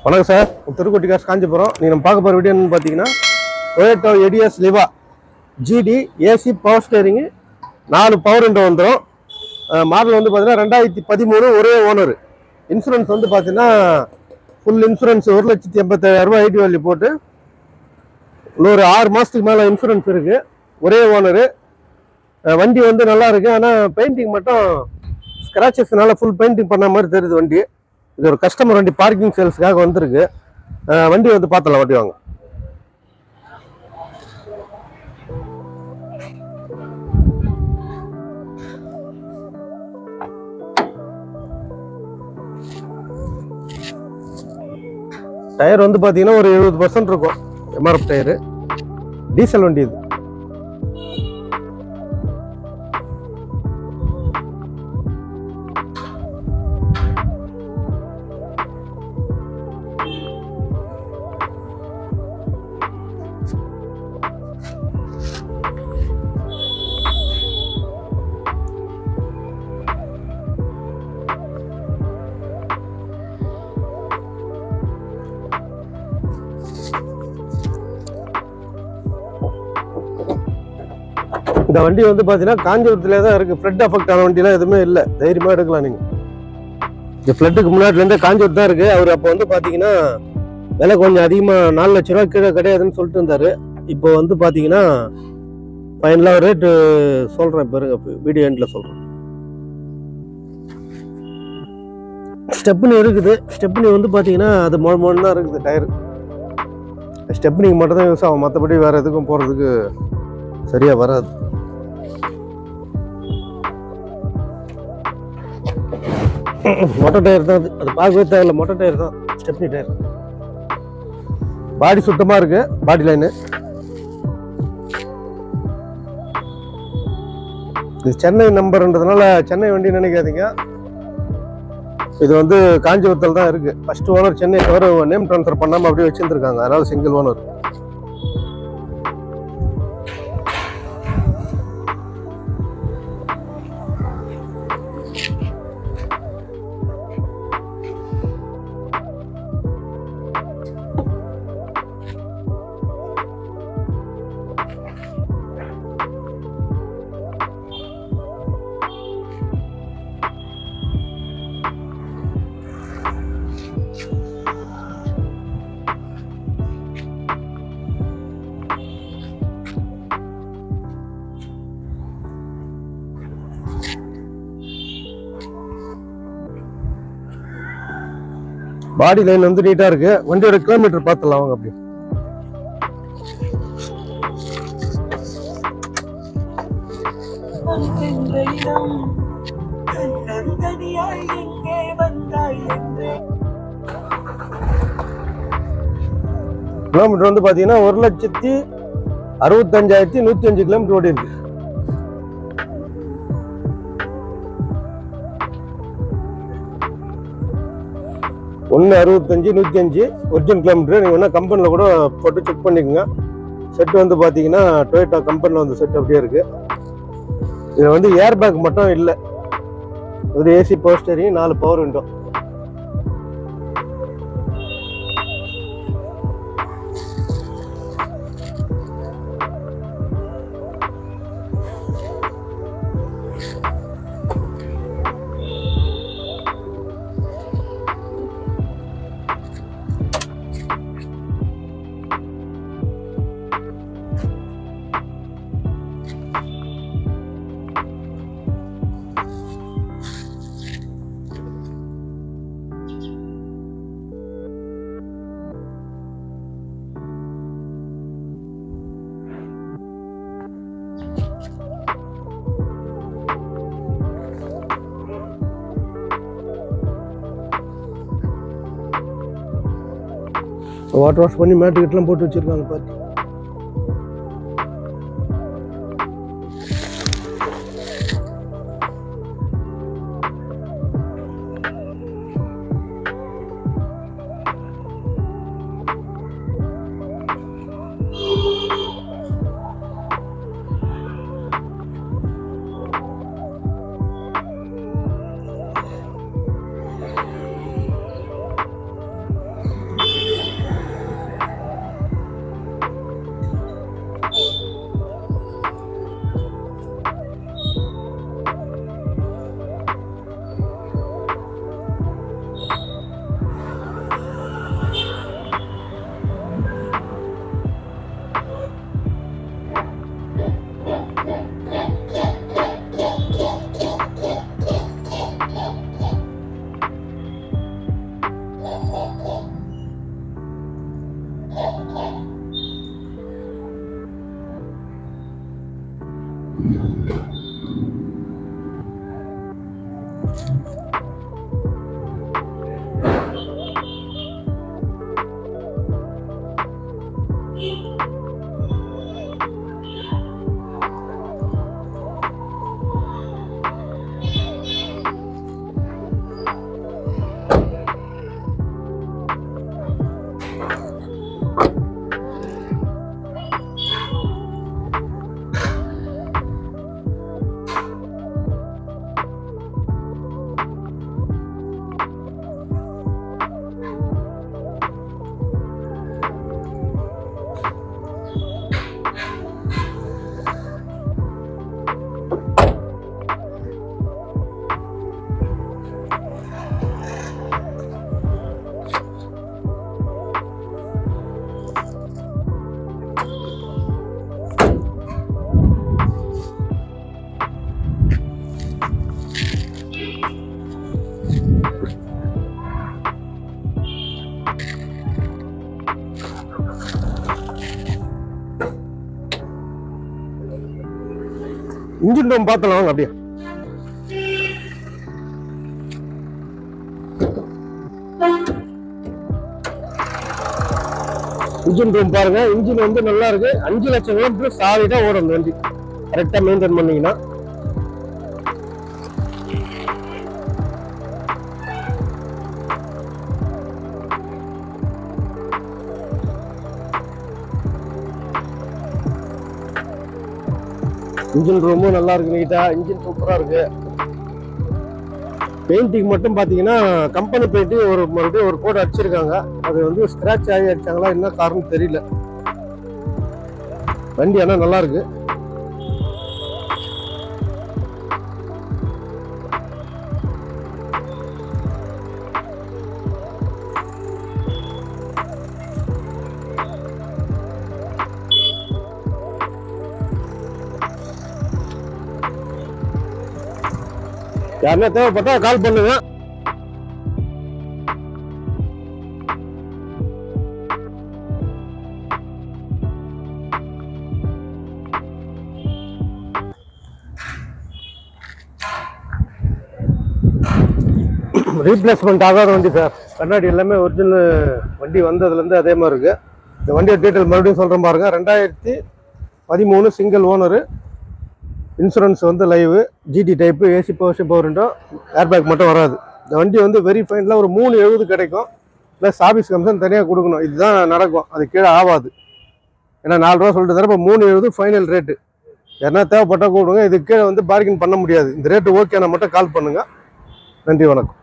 வணக்கம் சார், திருக்குட்டி காசு காஞ்சிபுரம். நீங்கள் நம்ம பார்க்க போகிற வீடியோ என்னன்னு பார்த்தீங்கன்னா, Toyota Etios Liva GD AC power steering 4 power window வந்துடும். மாடல் வந்து பார்த்தீங்கன்னா 2013, ஒரே ஓனர். இன்சூரன்ஸ் வந்து பார்த்தீங்கன்னா ஃபுல் இன்சூரன்ஸ் 1,87,000 ஐடி வேல்யூ போட்டு இன்னொரு 6 மாதத்துக்கு மேலே இன்சூரன்ஸ் இருக்குது. ஒரே ஓனரு. வண்டி வந்து நல்லா இருக்குது. ஆனால் பெயிண்டிங் மட்டும் ஸ்க்ராச்சஸ்னால ஃபுல் பெயிண்டிங் பண்ண மாதிரி தெரியுது வண்டி. இது ஒரு கஸ்டமர் வண்டி, பார்க்கிங் சேல்ஸுக்காக வந்திருக்கு. வண்டி வந்து பார்த்தலாம், வண்டி வாங்க. டயர் வந்து பார்த்தீங்கன்னா ஒரு 70% இருக்கும். MRF tyre. டீசல் வண்டி இது. இந்த வண்டி வந்து பார்த்தீங்கன்னா காஞ்சிபுரத்துலேயே தான் இருக்குது. ஃப்ளட் அஃபெக்ட் ஆன வண்டியெலாம் எதுவுமே இல்லை. தைரியமாக எடுக்கலாம் நீங்கள். இந்த ஃப்ளட்டுக்கு முன்னாடிலேருந்தே காஞ்சிபுரம் தான் இருக்குது. அவர் அப்போ வந்து பார்த்தீங்கன்னா விலை கொஞ்சம் அதிகமாக 4 லட்ச ரூபா கீழே கிடையாதுன்னு சொல்லிட்டு இருந்தார். இப்போ வந்து பார்த்தீங்கன்னா ஃபைனலாக ரேட்டு சொல்கிறேன் பாருங்க, வீடியோ எண்டில் சொல்கிறேன். ஸ்டெப்னி இருக்குது. ஸ்டெப்னி வந்து பார்த்தீங்கன்னா அது மொழு தான் இருக்குது. டயரு ஸ்டெப்னிக்கு மட்டும் தான் யூஸ் ஆகும். மற்றபடி வேறு எதுக்கும் போகிறதுக்கு சரியாக வராது. மொட்டை டயர் தான் அது. அது பார்க்கவே தேவையில்ல, மொட்டை டயர் தான், ஸ்டெப்னி டயர். பாடி சுத்தமாக இருக்கு. பாடி லைனு இது சென்னை நம்பர்ன்றதுனால சென்னை வண்டி நினைக்காதீங்க. இது வந்து காஞ்சிபுரத்தில் தான் இருக்கு. ஃபர்ஸ்ட் ஓனர் சென்னை தவிர நேம் ட்ரான்ஸ்ஃபர் பண்ணாமல் அப்படியே வச்சிருந்துருக்காங்க. அதனால சிங்கிள் ஓனர். பாடி லைன் வந்து நீட்டா இருக்கு. வண்டியோட கிலோமீட்டர் பார்த்துலாம் வாங்க. அப்படி கிலோமீட்டர் வந்து பாத்தீங்கன்னா 1,65,105 கிலோமீட்டர் ஓடி இருக்கு. ஒன்று 65, 105 ஒரிஜினல் கிலோமீட்டர். நீங்கள் வேணால் கம்பெனியில் கூட போட்டு செக் பண்ணிக்கோங்க. செட்டு வந்து பார்த்தீங்கன்னா டொயோட்டா கம்பெனியில் வந்து செட் அப்படியே இருக்குது. இதில் வந்து ஏர் பேக் மட்டும் இல்லை. ஒரு AC power steering, 4 power window. Water wash பண்ணி மேட்டு கிட்டலாம் போட்டு வச்சிருக்காங்க பார்த்து. இன்ஜின் ரூம் பார்த்தலாம் வாங்க அப்படியே. இன்ஜின் ரூம் பாருங்க. இன்ஜின் வந்து நல்லா இருக்கு. 5 லட்சம் கிலோமீட்டர் சாலிடா ஓடும் அந்த வண்டி, கரெக்டா மெயின்டைன் பண்ணீங்கன்னா. இன்ஜின் ரூமும் நல்லா இருக்கு, நீட்டா. இன்ஜின் சூப்பரா இருக்கு. பெயிண்டிங் மட்டும் பாத்தீங்கன்னா கம்பெனி பெயிண்டிங் மறுபடியும் ஒரு கோட் அடிச்சிருக்காங்க. அது வந்து ஸ்கிராட்ச் ஆகி அடிச்சாங்களா, என்ன காரணம் தெரியல. வண்டி ஆனா நல்லா இருக்கு. யாருன்னா தேவைப்பட்டா கால் பண்ணுங்க. ரீப்ளேஸ்மெண்ட் ஆகாத வண்டி சார். கண்ணாடி எல்லாமே ஒரிஜினல். வண்டி வந்ததுலேருந்து அதே மாதிரி இருக்கு. இந்த வண்டியோட டீட்டெயில் மறுபடியும் சொல்கிறேன் பாருங்க. 2013 சிங்கிள் ஓனரு. இன்சூரன்ஸ் வந்து live. GT type, AC power window, airbag மட்டும் வராது. இந்த வண்டி வந்து வெரி ஃபைனில் ஒரு 370 கிடைக்கும். ப்ளஸ் ஆஃபீஸ் கமிஷன் தனியாக கொடுக்கணும். இதுதான் நடக்கும், அது கீழே ஆகாது. ஏன்னா 4 ரூபா சொல்லிட்டு தரேன். இப்போ 370 ஃபைனல் ரேட்டு. யாருன்னா தேவைப்பட்டால் கூப்பிடுங்க. இது கீழே வந்து பார்கின் பண்ண முடியாது. இந்த ரேட்டு ஓகேனா மட்டும் கால் பண்ணுங்கள். நன்றி, வணக்கம்.